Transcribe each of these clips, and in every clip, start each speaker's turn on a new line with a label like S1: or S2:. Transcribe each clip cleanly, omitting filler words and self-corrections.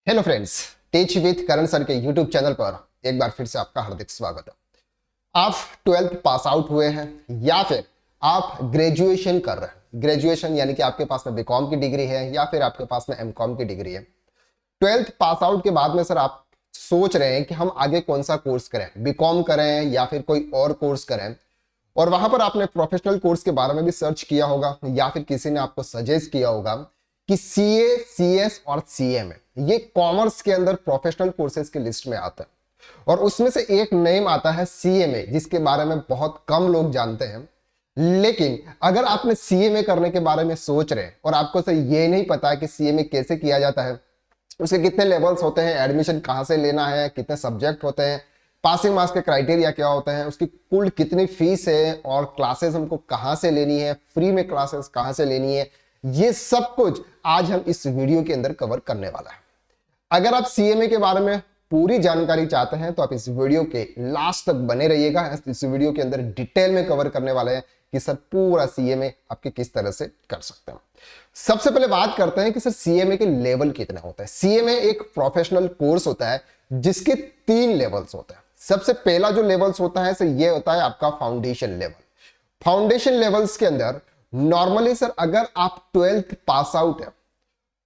S1: Hello friends, teach with Karan sir के YouTube channel पर एक बार फिर से आपका हार्दिक स्वागत है। आप 12th पास आउट हुए हैं या फिर आप ग्रेजुएशन कर रहे हैं। ग्रेजुएशन यानी कि आपके पास में बीकॉम की डिग्री है या फिर आपके पास में एमकॉम की डिग्री है। 12th पास आउट के बाद में सर आप सोच रहे हैं कि हम आगे कौन सा कोर्स करें, बीकॉम करें या फिर कोई और कोर्स करें। और वहां पर आपने प्रोफेशनल कोर्स के बारे में भी सर्च किया होगा या फिर किसी ने आपको सजेस्ट किया होगा कि सीए, सीएस और सीएमए ये कॉमर्स के अंदर प्रोफेशनल कोर्सेज की लिस्ट में आता है। और उसमें से एक नेम आता है सीएमए, जिसके बारे में बहुत कम लोग जानते हैं। लेकिन अगर आपने सीएमए करने के बारे में सोच रहे हैं और आपको से ये नहीं पता है कि सीएमए कैसे किया जाता है, उसके कितने लेवल्स होते हैं, एडमिशन कहां से लेना है, कितने सब्जेक्ट होते हैं, पासिंग मार्क्स के क्राइटेरिया क्या होते हैं, उसकी कुल कितनी फीस है और क्लासेस हमको कहां से लेनी है, फ्री में क्लासेस कहां से लेनी है, ये सब कुछ आज हम इस वीडियो के अंदर कवर करने वाला है। अगर आप सीएमए के बारे में पूरी जानकारी चाहते हैं तो आप इस वीडियो के लास्ट तक बने रहिएगा। इस वीडियो के अंदर डिटेल में कवर करने वाले हैं कि सर पूरा सीएमए आपके किस तरह से कर सकते हैं। सबसे पहले बात करते हैं कि सर सीएमए के लेवल कितने होते हैं। सीएमए एक प्रोफेशनल कोर्स होता है जिसके 3 लेवल्स होते हैं। सबसे पहला जो लेवल्स होता है सर ये होता है आपका फाउंडेशन लेवल। फाउंडेशन लेवल्स के अंदर नॉर्मली सर अगर आप 12th पास आउट है,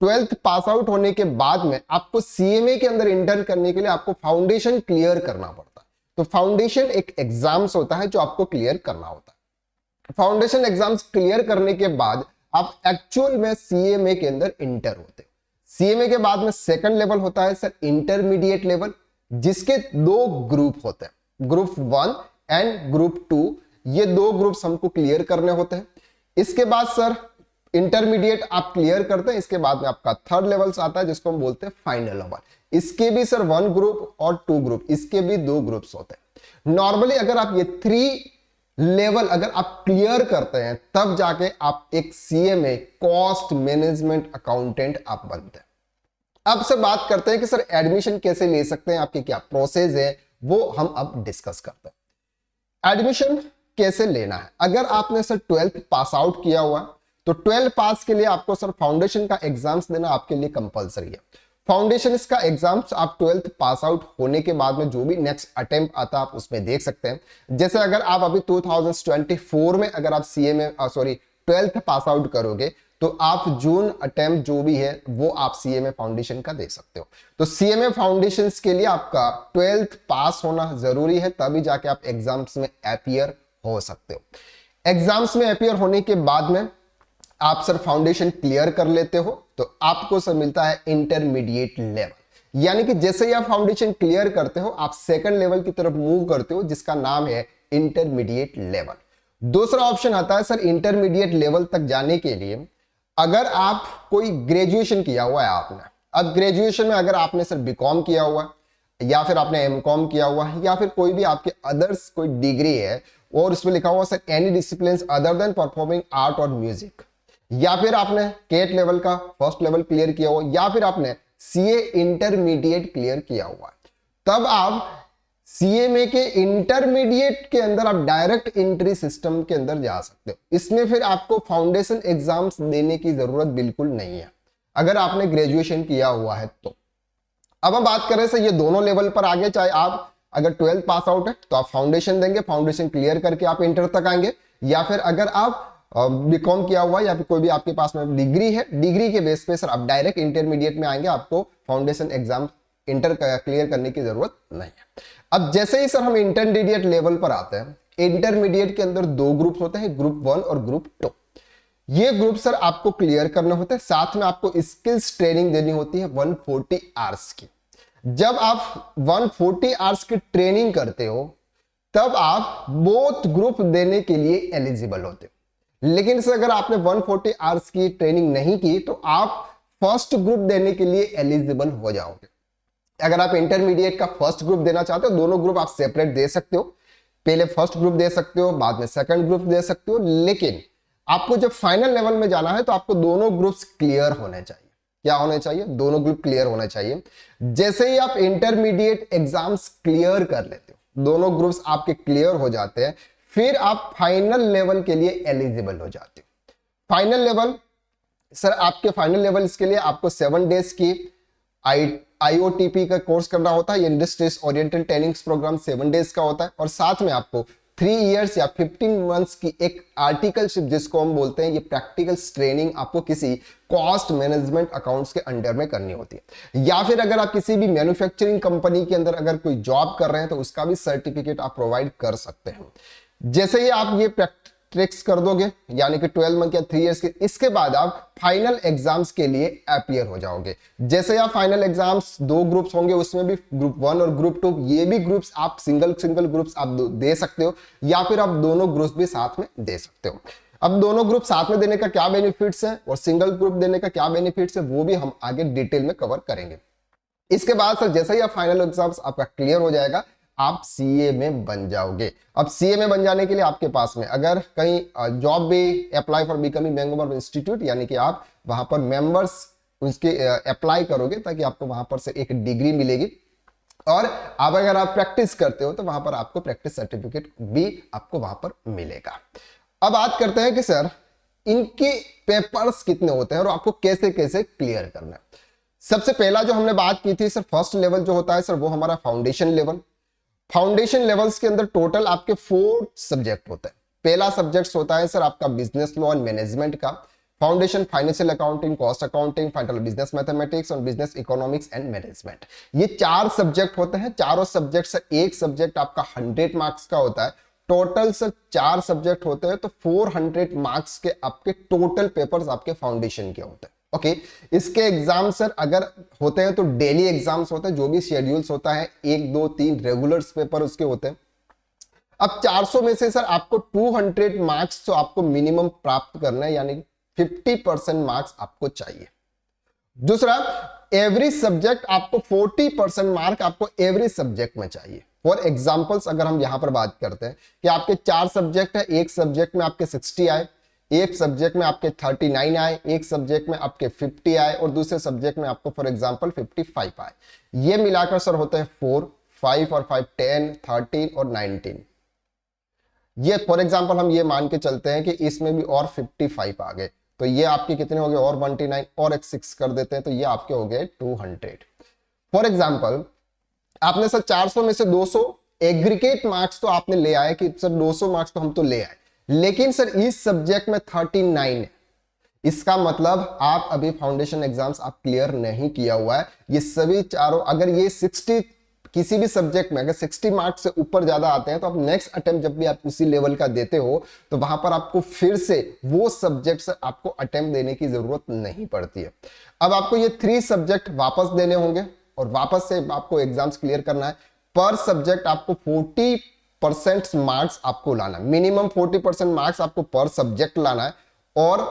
S1: 12th पास आउट होने के बाद में आपको सीएमए के अंदर इंटर करने के लिए आपको फाउंडेशन क्लियर करना पड़ता है। तो फाउंडेशन एक एग्जाम्स होता है जो आपको क्लियर करना होता है। फाउंडेशन एग्जाम्स क्लियर करने के बाद आप एक्चुअल में सीएमए के अंदर इंटर होते हैं। सीएमए के बाद में सेकंड लेवल होता है सर इंटरमीडिएट लेवल, जिसके 2 ग्रुप होते हैं, ग्रुप 1 एंड ग्रुप 2। ये 2 ग्रुप्स हमको क्लियर करने होते हैं। इसके बाद सर इंटरमीडिएट आप क्लियर करते हैं, इसके बाद में आपका थर्ड लेवल आता है जिसको हम बोलते हैं फाइनल लेवल। इसके भी सर 1 ग्रुप और 2 ग्रुप, इसके भी 2 ग्रुप्स होते हैं। नॉर्मली अगर आप ये 3 लेवल अगर आप क्लियर करते हैं तब जाके आप एक सीएमए कॉस्ट मैनेजमेंट अकाउंटेंट आप बनते हैं। अब सर बात करते हैं कि सर एडमिशन कैसे ले सकते हैं, आपकी क्या प्रोसेस है, वो हम अब डिस्कस करते हैं। एडमिशन कैसे लेना है, अगर आपने सर 12th पास आउट किया हुआ तो 12th पास के लिए आपको सर फाउंडेशन का एग्जाम्स देना आपके लिए कंपलसरी है। फाउंडेशन इसका एग्जाम्स आप 12th पास आउट होने के बाद में जो भी नेक्स्ट अटेम्प्ट आता है आप उसमें देख सकते हैं। जैसे अगर आप अभी 2024 में अगर आप सीएमए 12th पास आउट करोगे तो आप जून अटेम्प्ट जो भी है वो आप सीएमए फाउंडेशन का दे सकते हो। तो सीएमए फाउंडेशन के लिए आपका 12th पास होना जरूरी है, तभी जाके आप एग्जाम्स में अपीयर हो सकते हो। एग्जाम्स में अपीयर होने के बाद में आप सर फाउंडेशन क्लियर कर लेते हो तो आपको सर मिलता है इंटरमीडिएट लेवल। यानी कि जैसे ही आप फाउंडेशन क्लियर करते हो आप सेकंड लेवल की तरफ मूव करते हो जिसका नाम है इंटरमीडिएट लेवल। दूसरा ऑप्शन आता है सर इंटरमीडिएट लेवल तक जाने के लिए अगर आप कोई ग्रेजुएशन किया हुआ है आपने। अब ग्रेजुएशन में अगर आपने सर बीकॉम किया हुआ है या फिर आपने एमकॉम किया हुआ है या फिर कोई भी आपके अदर्स कोई डिग्री है और उसमें लिखा हुआ sir any discipline other than performing art और म्यूजिक, या फिर आपने केट लेवल का फर्स्ट लेवल क्लियर किया हुआ या फिर आपने सीए इंटरमीडिएट क्लियर किया हुआ है, तब आप सीएमए के इंटरमीडिएट के अंदर आप डायरेक्ट एंट्री सिस्टम के अंदर जा सकते हो। इसमें फिर आपको फाउंडेशन एग्जाम्स देने की जरूरत बिल्कुल नहीं है अगर आपने ग्रेजुएशन किया हुआ है तो। अब हम बात करें सर ये दोनों लेवल पर आगे, चाहे आप अगर 12th पास आउट है तो आप फाउंडेशन देंगे, फाउंडेशन क्लियर करके आप इंटर तक आएंगे, या फिर अगर आप बीकॉम किया हुआ या फिर कोई भी आपके पास में डिग्री है, डिग्री के बेस पे सर आप डायरेक्ट इंटरमीडिएट में आएंगे, आपको फाउंडेशन एग्जाम इंटर क्लियर करने की जरूरत नहीं है। अब जैसे ही सर हम इंटरमीडिएट लेवल पर आते हैं, इंटरमीडिएट के अंदर 2 ग्रुप होते हैं, ग्रुप 1 और ग्रुप 2। ये ग्रुप सर आपको क्लियर करने होते हैं, साथ में आपको स्किल्स ट्रेनिंग देनी होती है 140 आवर्स की। जब आप 140 आवर्स की ट्रेनिंग करते हो तब आप बोथ ग्रुप देने के लिए एलिजिबल होते हो। लेकिन सर अगर आपने 140 आवर्स की ट्रेनिंग नहीं की तो आप फर्स्ट ग्रुप देने के लिए एलिजिबल हो जाओगे। अगर आप इंटरमीडिएट का फर्स्ट ग्रुप देना चाहते हो, दोनों ग्रुप आप सेपरेट दे सकते हो, पहले फर्स्ट ग्रुप दे सकते हो, बाद में सेकंड ग्रुप दे सकते हो, लेकिन आपको जब फाइनल लेवल में जाना है तो आपको दोनों ग्रुप्स क्लियर होने चाहिए। क्या होने चाहिए? दोनों ग्रुप क्लियर होने चाहिए। जैसे ही आप इंटरमीडिएट एग्जाम्स क्लियर कर लेते हो, दोनों ग्रुप्स आपके क्लियर हो जाते हैं, फिर आप फाइनल लेवल के लिए एलिजिबल हो जाते हो। फाइनल लेवल सर आपके फाइनल लेवल के लिए आपको 7 डेज की IOTP का कोर्स करना होता है, industries oriented training programme 7 days का होता है, और साथ में आपको 3 इयर्स या 15 मंथ्स की एक आर्टिकलशिप जिसको हम बोलते हैं, ये प्रैक्टिकल ट्रेनिंग आपको किसी कॉस्ट मैनेजमेंट अकाउंट्स के अंडर में करनी होती है। या फिर अगर आप किसी भी मैन्युफैक्चरिंग कंपनी के अंदर अगर कोई जॉब कर रहे हैं तो उसका भी सर्टिफिकेट आप प्रोवाइड कर सकते हैं। जैसे ही आप ये प्रैक्टिस कर दोगे यानी कि 12 मंथ या 3 इयर्स के, इसके बाद आप फाइनल एग्जाम्स के लिए अपीयर हो जाओगे। जैसे आप फाइनल एग्जाम्स 2 ग्रुप्स होंगे, उसमें भी ग्रुप 1 और ग्रुप 2, ये भी ग्रुप्स आप सिंगल ग्रुप्स आप दे सकते हो, या फिर आप दोनों ग्रुप्स भी साथ में दे सकते हो। अब दोनों ग्रुप साथ में देने का क्या बेनिफिट्स है और सिंगल ग्रुप देने का क्या बेनिफिट्स है, वो भी हम आगे डिटेल में कवर करेंगे। इसके बाद सर जैसे ही आप फाइनल एग्जाम्स आपका क्लियर हो जाएगा, आप सीए में बन जाओगे। अब सीए में बन जाने के लिए आपके पास में अगर कहीं जॉब भी apply for becoming member of institute, यानी कि आप वहां पर मेंबर्स उसके अप्लाई करोगे ताकि आपको वहां पर से एक डिग्री मिलेगी, और आप अगर आप प्रैक्टिस करते हो तो वहां पर आपको प्रैक्टिस सर्टिफिकेट भी आपको वहां पर मिलेगा। अब बात करते हैं कि सर इनके पेपर्स कितने होते हैं और आपको कैसे कैसे क्लियर करना है। सबसे पहला जो हमने बात की थी सर, फर्स्ट लेवल जो होता है सर वो हमारा फाउंडेशन लेवल। फाउंडेशन लेवल्स के अंदर टोटल आपके 4 सब्जेक्ट होते हैं। पहला सब्जेक्ट होता है सर आपका बिजनेस लॉ एंड मैनेजमेंट का, foundation financial accounting, cost accounting, final business mathematics और बिजनेस इकोनॉमिक्स एंड मैनेजमेंट। ये 4 सब्जेक्ट होते हैं। चारों सब्जेक्ट से एक सब्जेक्ट आपका 100 मार्क्स का होता है। टोटल से 4 सब्जेक्ट होते हैं तो 400 मार्क्स के आपके टोटल पेपर्स आपके फाउंडेशन के होते हैं। ओके, इसके एग्जाम सर अगर होते हैं तो डेली एग्जाम्स होते हैं, जो भी शेड्यूल्स होता है 1 2 3 रेगुलर्स पेपर उसके होते हैं। अब 400 में से सर आपको 200 मार्क्स तो आपको मिनिमम प्राप्त करना है, यानी 50% मार्क्स आपको चाहिए। दूसरा, एवरी सब्जेक्ट आपको 40% मार्क आपको एवरी सब्जेक्ट में चाहिए। फॉर एग्जाम्पल्स अगर हम यहां पर बात करते हैं कि आपके 4 सब्जेक्ट है, एक सब्जेक्ट में आपके 60 आए, एक सब्जेक्ट में आपके 39 आए, एक सब्जेक्ट में आपके 50 आए और दूसरे सब्जेक्ट में आपको फॉर एग्जांपल 55 आए। ये मिलाकर सर होते हैं 4, 5 और 5 10, 13 और 19। ये फॉर एग्जांपल हम ये मान के चलते हैं कि इसमें भी और 55 आ गए, तो ये आपके कितने हो गए और 29 और एक 6 कर देते हैं तो ये आपके हो गए 200। फॉर एग्जांपल आपने सर 400 में से 200 एग्रीगेट मार्क्स तो आपने ले आए कि सर 200 मार्क्स तो हम तो ले आए, लेकिन सर इस सब्जेक्ट में 39 है। इसका मतलब आप अभी फाउंडेशन एग्जाम्स आप क्लियर नहीं किया हुआ है। ये सभी चारों अगर ये 60 किसी भी सब्जेक्ट में अगर 60 मार्क्स से ऊपर ज्यादा आते हैं तो आप नेक्स्ट अटेम्प्ट जब भी आप उसी लेवल का देते हो तो वहां पर आपको फिर से वो सब्जेक्ट से आपको अटेम्प्ट देने की जरूरत नहीं पड़ती है। अब आपको ये 3 सब्जेक्ट वापस देने होंगे और वापस से आपको एग्जाम्स क्लियर करना है। पर सब्जेक्ट आपको 40% मार्क्स आपको लाना है, मिनिमम 40% मार्क्स आपको पर सब्जेक्ट लाना है, और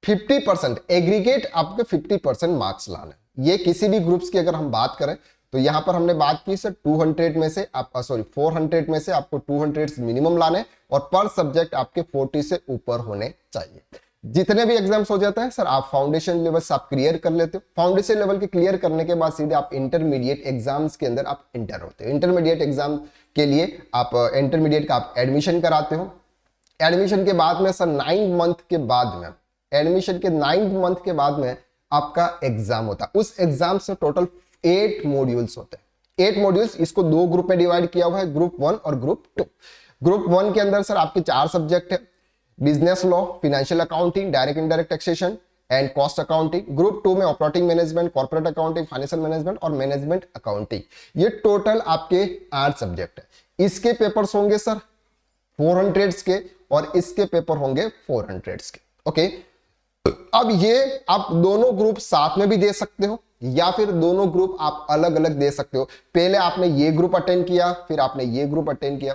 S1: 50% एग्रीगेट आपके 50% मार्क्स लाना है। ये किसी भी ग्रुप्स की अगर हम बात करें तो यहां पर हमने बात की सर 200 में से आप 400 में से आपको 200 मिनिमम लाने और पर सब्जेक्ट आपके 40 से ऊपर होने चाहिए। जितने भी एग्जाम्स हो जाते हैं सर आप फाउंडेशन लेवल से आप क्लियर कर लेते हो। फाउंडेशन लेवल के क्लियर करने के बाद सीधे आप इंटरमीडिएट एग्जाम्स के अंदर आप इंटर होते हो। इंटरमीडिएट एग्जाम के लिए आप इंटरमीडिएट का आप एडमिशन कराते हो। एडमिशन के बाद में सर 9 मंथ के बाद में एडमिशन के 9 मंथ के बाद में आपका एग्जाम होता है। उस एग्जाम से टोटल 8 मॉड्यूल्स होते हैं। 8 मॉड्यूल्स, इसको 2 ग्रुप में डिवाइड किया हुआ है, ग्रुप 1 और ग्रुप 2। ग्रुप 1 के अंदर सर आपके 4 सब्जेक्ट है, business law, financial accounting, direct indirect taxation and cost accounting. Group 2 में operating management, corporate accounting, financial management और मैनेजमेंट अकाउंटिंग। ये टोटल आपके 8 सब्जेक्ट है। इसके पेपर्स होंगे सर 400 के और इसके पेपर होंगे 400 के। ओके, अब ये आप दोनों ग्रुप साथ में भी दे सकते हो या फिर दोनों ग्रुप आप अलग अलग दे सकते हो। पहले आपने ये ग्रुप अटेंड किया, फिर आपने ये ग्रुप अटेंड किया,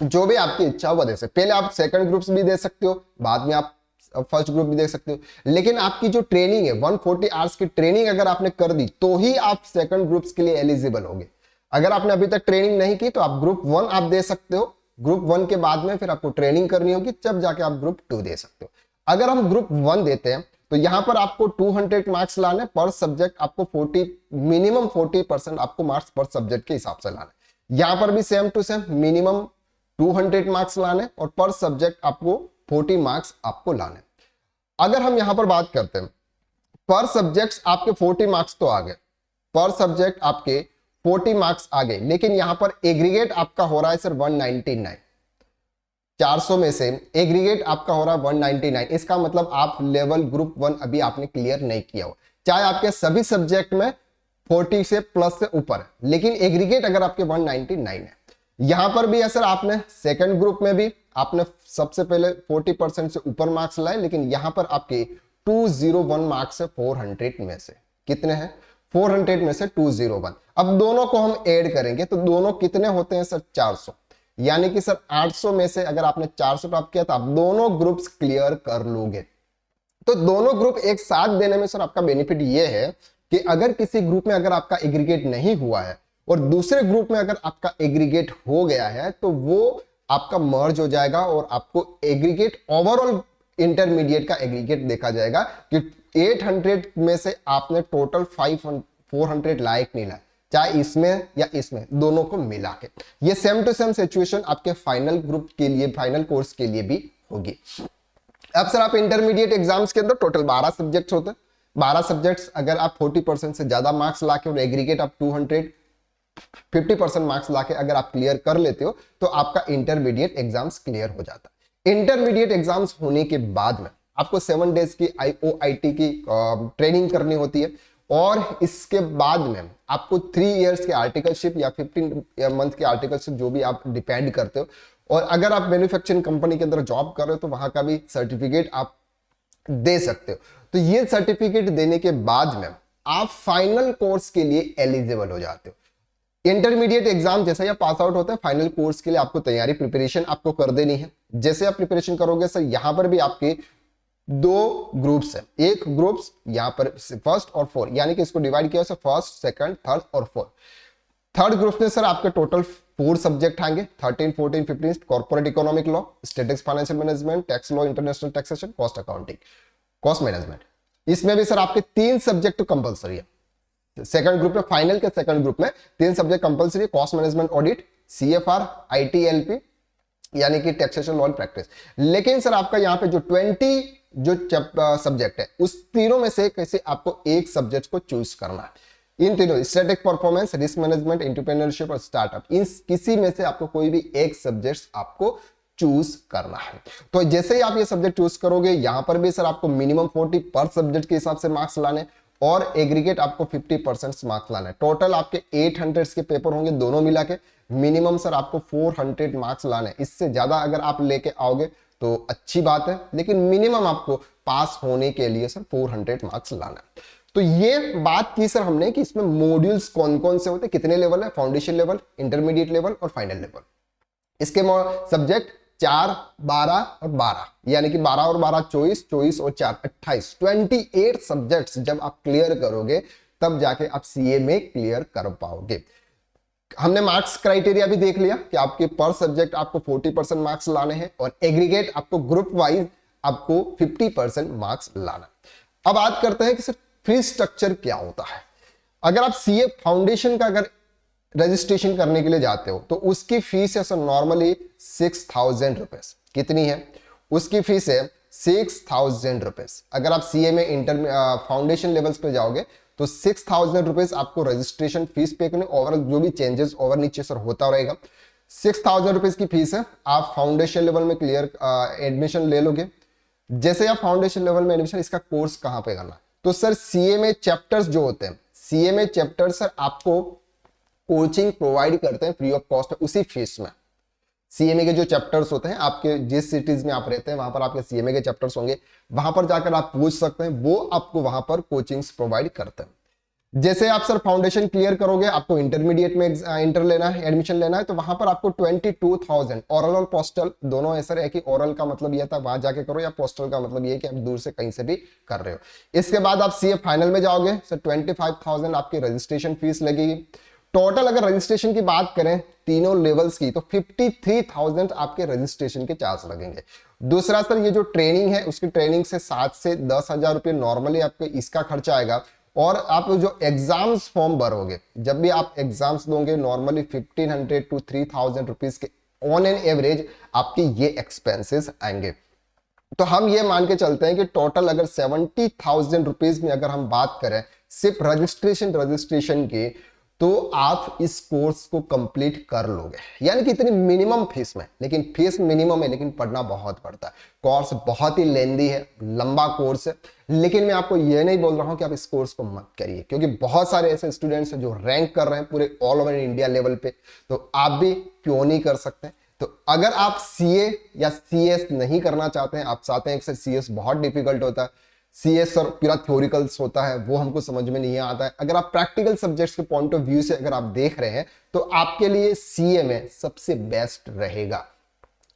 S1: जो भी आपकी इच्छा हो दे सकते। पहले आप सेकंड ग्रुप्स भी दे सकते हो, बाद में आप फर्स्ट ग्रुप भी दे सकते हो। लेकिन आपकी जो ट्रेनिंग है 140 आवर्स की ट्रेनिंग अगर आपने कर दी तो ही आप सेकंड ग्रुप्स के लिए एलिजिबल होंगे। अगर आपने अभी तक ट्रेनिंग नहीं की तो आप ग्रुप 1 आप दे सकते हो। ग्रुप 1 के बाद में फिर आपको ट्रेनिंग करनी होगी, तब जाके आप ग्रुप 2 दे सकते हो। अगर हम ग्रुप 1 देते हैं तो यहां पर आपको 200 मार्क्स लाने पर सब्जेक्ट, आपको 40 मिनिमम 40% आपको मार्क्स पर सब्जेक्ट के हिसाब से लाने। यहां पर भी same to same minimum 200 marks लाने और पर सब्जेक्ट आपको 40 मार्क्स आपको लाने। अगर हम यहां पर बात करते हैं पर सब्जेक्ट्स आपके 40 मार्क्स तो आ गए, पर सब्जेक्ट आपके 40 मार्क्स आ गए, लेकिन यहां पर एग्रीगेट आपका हो रहा है सर 199। 400 में से एग्रीगेट आपका हो रहा है 199। इसका मतलब आप लेवल ग्रुप 1 अभी आपने क्लियर नहीं किया हो, चाहे आपके सभी सब्जेक्ट में 40 से प्लस से ऊपर है, लेकिन एग्रीगेट अगर आपके 199 है। यहां पर भी है सर, आपने सेकंड ग्रुप में भी आपने सबसे पहले 40% से ऊपर मार्क्स लाए, लेकिन यहां पर आपके 201 मार्क्स है 400 में से। कितने हैं? 400 में से 201। अब दोनों को हम ऐड करेंगे तो दोनों कितने होते हैं सर? 400। यानी कि सर 800 में से अगर आपने 400 प्राप्त किया तो आप दोनों ग्रुप्स क्लियर कर लोगे। तो दोनों ग्रुप एक साथ देने में सर आपका बेनिफिट ये है कि अगर किसी ग्रुप में अगर आपका एग्रीगेट नहीं हुआ है और दूसरे ग्रुप में अगर आपका एग्रीगेट हो गया है तो वो आपका मर्ज हो जाएगा और आपको एग्रीगेट ओवरऑल इंटरमीडिएट का एग्रीगेट देखा जाएगा कि 800 में से आपने टोटल 400 लायक नहीं लाया, चाहे इसमें या इसमें, दोनों को मिला के। ये सेम टू सेम सिचुएशन आपके फाइनल ग्रुप के लिए, फाइनल कोर्स के लिए भी होगी। अब सर आप इंटरमीडिएट एग्जाम्स के अंदर टोटल 12 सब्जेक्ट्स होते हैं। 12 सब्जेक्ट्स अगर आप 40% से ज्यादा मार्क्स लाके और एग्रीगेट आप 250% मार्क्स लाके अगर आप क्लियर कर लेते हो तो आपका इंटरमीडिएट एग्जाम्स क्लियर हो जाता है। इंटरमीडिएट एग्जाम्स होने के बाद में आपको 7 डेज की IOIT की ट्रेनिंग करनी होती है और इसके बाद में आपको 3 इयर्स के आर्टिकलशिप या 15 मंथ के आर्टिकलशिप, जो भी आप डिपेंड करते हो, और अगर आप मैन्युफैक्चरिंग कंपनी के अंदर जॉब कर रहे हो तो वहां का भी सर्टिफिकेट आप दे सकते हो। तो ये सर्टिफिकेट देने के बाद में आप फाइनल कोर्स के लिए एलिजिबल हो जाते हो। इंटरमीडिएट एग्जाम जैसे आप पास आउट होते हैं, फाइनल कोर्स के लिए आपको तैयारी, प्रिपरेशन आपको कर देनी है। जैसे आप प्रिपरेशन करोगे सर, यहां पर भी आपके 2 ग्रुप्स है। एक ग्रुप्स यहां पर फर्स्ट और फोर्थ, यानी कि इसको डिवाइड किया है फर्स्ट, सेकंड, थर्ड और फोर्थ। थर्ड ग्रुप में सर आपके टोटल 4 सब्जेक्ट आएंगे, 13, 14, 15। Corporate economic law, statistics, financial management, tax law, international taxation, cost accounting, cost management. इसमें भी सर आपके 3 सब्जेक्ट कंपलसरी है। सेकंड ग्रुप में, फाइनल के सेकंड ग्रुप में 3 subject compulsory, cost management audit, CFR, ITLP यानी कि टैक्सेशन लॉ प्रैक्टिस। लेकिन सर आपका यहाँ पे जो 20 जो सब्जेक्ट है उस तीनों में से कैसे आपको एक सब्जेक्ट को चूज करना है। इन तीनों, strategic performance, risk management, entrepreneurship और स्टार्टअप, इन किसी में से आपको कोई भी एक सब्जेक्ट आपको चूज करना है। तो जैसे ही आप ये सब्जेक्ट चूज करोगे, यहां पर भी सर आपको मिनिमम 40 पर सब्जेक्ट के हिसाब से मार्क्स लाने और एग्रीगेट आपको 50% मार्क्स लाना है। टोटल आपके 800 के पेपर होंगे दोनों मिला के। मिनिमम सर आपको 400 मार्क्स लाने हैं। इससे ज्यादा अगर आप लेके आओगे तो अच्छी बात है, लेकिन मिनिमम आपको पास होने के लिए सर 400 मार्क्स लाना है। तो ये बात की सर हमने कि इसमें मॉड्यूल्स कौन कौन से होते हैं, कितने लेवल है, फाउंडेशन लेवल, इंटरमीडिएट लेवल और फाइनल लेवल। इसके सब्जेक्ट 4, 12 और 12, यानी कि 12 और 12 24, 24 और 4 28, 28 सब्जेक्ट्स जब आप क्लियर करोगे तब जाके आप CA में क्लियर कर पाओगे। हमने मार्क्स क्राइटेरिया भी देख लिया कि आपके पर सब्जेक्ट आपको 40% मार्क्स लाने हैं और एग्रीगेट आपको ग्रुप वाइज आपको 50% मार्क्स लाना। अब बात करते हैं कि सर फीस स्ट्रक्चर क्या होता है। अगर आप CA फाउंडेशन का अगर रजिस्ट्रेशन करने के लिए जाते हो तो उसकी फीस है सर नॉर्मली 6,000 रुपीज। कितनी है? उसकी फीस है 6,000 रुपीज। अगर आप CA में फाउंडेशन लेवल्स पे जाओगे तो 6,000 रुपीज आपको रजिस्ट्रेशन फीस पे करनी, ओवरऑल जो भी चेंजेस ओवर नीचे सर होता रहेगा। 6,000 रुपीज की फीस है। आप फाउंडेशन लेवल में क्लियर एडमिशन ले लोगे। जैसे आप फाउंडेशन लेवल में एडमिशन, इसका कोर्स कहां पे करना, तो सर CA में चैप्टर्स जो होते हैं, CA में चैप्टर सर आपको कोचिंग प्रोवाइड करते हैं फ्री ऑफ कॉस्ट उसी फीस में। CMA के जो चैप्टर्स होते हैं, आपके जिस सिटीज में आप रहते हैं वहां पर आपके CMA के चैप्टर्स होंगे, वहां पर जाकर आप पूछ सकते हैं, वो आपको वहां पर कोचिंग्स प्रोवाइड करते हैं। जैसे आप सर फाउंडेशन क्लियर करोगे, आपको इंटरमीडिएट में इंटर लेना है, एडमिशन लेना है, तो वहां पर आपको 22,000 ओरल और पोस्टल दोनों है सर। है कि ओरल का मतलब यह था वहां जाके करो, या पोस्टल का मतलब यह कि आप दूर से कहीं से भी कर रहे हो। इसके बाद आप CA फाइनल में जाओगे सर, 25,000 आपकी रजिस्ट्रेशन फीस लगेगी। टोटल अगर रजिस्ट्रेशन की बात करें तीनों लेवल्स की तो 53,000 आपके रजिस्ट्रेशन के चार्ज लगेंगे। दूसरा सर ये जो ट्रेनिंग है उसकी ट्रेनिंग से 7 से 10,000 रुपये नॉर्मली आपके इसका खर्चा आएगा। और आप जो एग्जाम्स फॉर्म भरोगे, जब भी आप एग्जाम्स दोगे, नॉर्मली 1,500 to 3,000 रुपीज के ऑन एन एवरेज आपके ये एक्सपेंसेस आएंगे। तो हम ये मान के चलते हैं कि टोटल अगर 70,000 रुपीज में अगर हम बात करें सिर्फ रजिस्ट्रेशन की, तो आप इस कोर्स को कंप्लीट कर लोगे, यानी कि इतनी मिनिमम फीस में। लेकिन फीस मिनिमम है, लेकिन पढ़ना बहुत पड़ता है। कोर्स बहुत ही लेंदी है, लंबा कोर्स है। लेकिन मैं आपको ये नहीं बोल रहा हूं कि आप इस कोर्स को मत करिए, क्योंकि बहुत सारे ऐसे स्टूडेंट्स हैं जो रैंक कर रहे हैं पूरे ऑल ओवर इंडिया लेवल पे, तो आप भी क्यों नहीं कर सकते। तो अगर आप सीए या सीएस नहीं करना चाहते हैं, आप चाहते हैं कि सीएस बहुत डिफिकल्ट होता है, सीएस और पूरा थ्योरिकल्स होता है, वो हमको समझ में नहीं आता है, अगर आप प्रैक्टिकल सब्जेक्ट्स के पॉइंट ऑफ व्यू से अगर आप देख रहे हैं, तो आपके लिए सीए में सबसे बेस्ट रहेगा।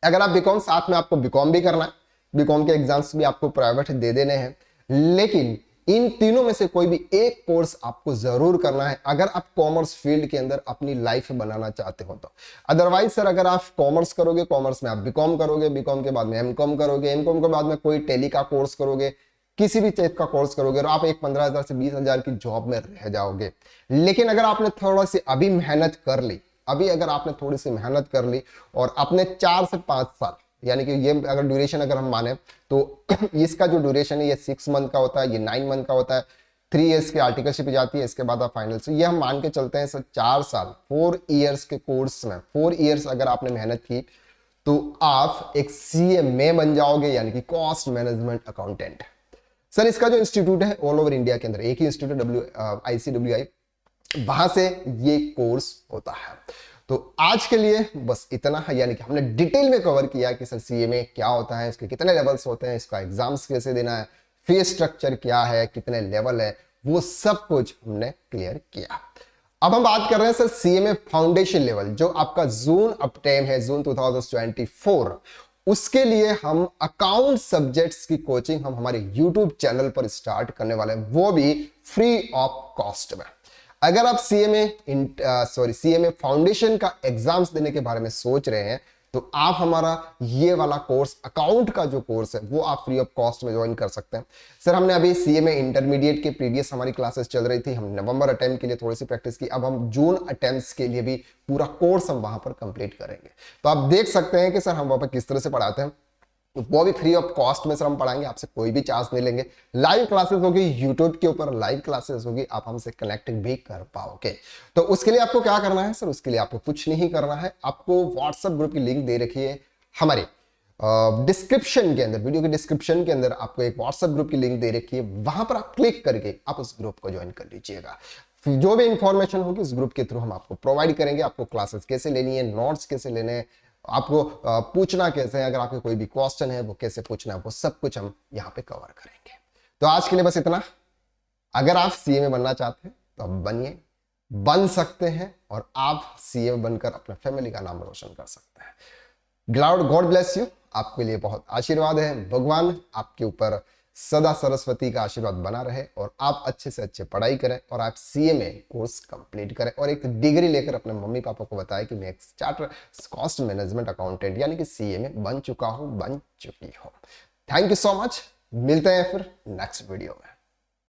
S1: अगर आप बीकॉम, साथ में आपको बीकॉम भी करना है, बीकॉम के एग्जाम्स भी आपको प्राइवेट दे देने हैं, लेकिन इन तीनों में से कोई भी एक कोर्स आपको जरूर करना है अगर आप कॉमर्स फील्ड के अंदर अपनी लाइफ बनाना चाहते हो तो। अदरवाइज सर, अगर आप कॉमर्स करोगे, कॉमर्स में आप बीकॉम करोगे, बीकॉम के बाद में एमकॉम करोगे, एमकॉम के बाद में कोई टेली का कोर्स करोगे, किसी भी चीज का कोर्स करोगे, और आप एक 15,000 से 20,000 की जॉब में रह जाओगे। लेकिन अगर आपने थोड़ा सी अभी मेहनत कर ली, अभी अगर आपने थोड़ी सी मेहनत कर ली और अपने 4 से 5 साल, यानी कि ये अगर ड्यूरेशन अगर हम माने, तो इसका जो ड्यूरेशन है ये 6 मंथ का होता है, ये 9 मंथ का होता है, 3 इयर्स की आर्टिकलशिप जाती है, इसके बाद आप फाइनल से, ये हम मान के चलते हैं सर 4 साल, 4 इयर्स के कोर्स में 4 इयर्स अगर आपने मेहनत की, तो आप एक सीएमए बन जाओगे, यानी कि कॉस्ट मैनेजमेंट अकाउंटेंट। सर, इसका जो इंस्टीट्यूट है ऑल ओवर इंडिया के अंदर एक ही इंस्टीट्यूट ICWI, वहां से ये कोर्स होता है। तो आज के लिए बस इतना है, यानी कि हमने डिटेल में कवर किया कि सर सीएमए क्या होता है, इसके कितने लेवल्स होते हैं, इसका एग्जाम्स कैसे देना है, फीस स्ट्रक्चर क्या है, कितने लेवल है, वो सब कुछ हमने क्लियर किया। अब हम बात कर रहे हैं सर सीएमए फाउंडेशन लेवल, जो आपका जून अपटेम है, जून 2024, उसके लिए हम अकाउंट सब्जेक्ट्स की कोचिंग हम हमारे यूट्यूब चैनल पर स्टार्ट करने वाले हैं, वो भी फ्री ऑफ कॉस्ट में। अगर आप सीएमए फाउंडेशन का एग्जाम्स देने के बारे में सोच रहे हैं, तो आप हमारा ये वाला कोर्स, अकाउंट का जो कोर्स है, वो आप फ्री ऑफ कॉस्ट में ज्वाइन कर सकते हैं। सर, हमने अभी सीएमए इंटरमीडिएट के प्रीवियस हमारी क्लासेस चल रही थी, हम नवंबर अटेम्प्ट के लिए थोड़ी सी प्रैक्टिस की, अब हम जून अटेम्प्ट्स के लिए भी पूरा कोर्स हम वहां पर कंप्लीट करेंगे। तो आप देख सकते हैं कि सर हम वहां पर किस तरह से पढ़ाते हैं, वो भी फ्री ऑफ कॉस्ट में सर हम पढ़ाएंगे, आपसे कोई भी चार्ज नहीं लेंगे। लाइव क्लासेस होगी यूट्यूब के ऊपर, लाइव क्लासेस होगी, आप हमसे कनेक्ट भी कर पाओगे। तो उसके लिए आपको क्या करना है सर, उसके लिए आपको कुछ नहीं करना है, आपको व्हाट्सएप ग्रुप की लिंक दे रखी है हमारे डिस्क्रिप्शन के अंदर, वीडियो के डिस्क्रिप्शन के अंदर आपको एक व्हाट्सएप ग्रुप की लिंक दे रखी है, वहां पर आप क्लिक करके आप उस ग्रुप को ज्वाइन कर लीजिएगा। जो भी इंफॉर्मेशन होगी इस ग्रुप के थ्रू हम आपको प्रोवाइड करेंगे, आपको क्लासेस कैसे लेनी है, नोट्स कैसे लेने हैं, आपको पूछना कैसे है, अगर आपके कोई भी क्वेश्चन है वो कैसे पूछना है, वो सब कुछ हम यहाँ पे कवर करेंगे। तो आज के लिए बस इतना। अगर आप सीएमए बनना चाहते हैं तो आप बनिए, बन सकते हैं, और आप सीएमए बनकर अपने फैमिली का नाम रोशन कर सकते हैं। God bless you. आपके लिए बहुत आशीर्वाद है, भगवान आपके ऊपर सदा सरस्वती का आशीर्वाद बना रहे, और आप अच्छे से अच्छे पढ़ाई करें, और आप सीएमए कोर्स कंप्लीट करें, और एक डिग्री लेकर अपने मम्मी पापा को बताएं कि मैं एक चार्टर कॉस्ट मैनेजमेंट अकाउंटेंट यानी कि सीएमए बन चुका हूं, बन चुकी हूं। Thank you so much. मिलते हैं फिर नेक्स्ट वीडियो में।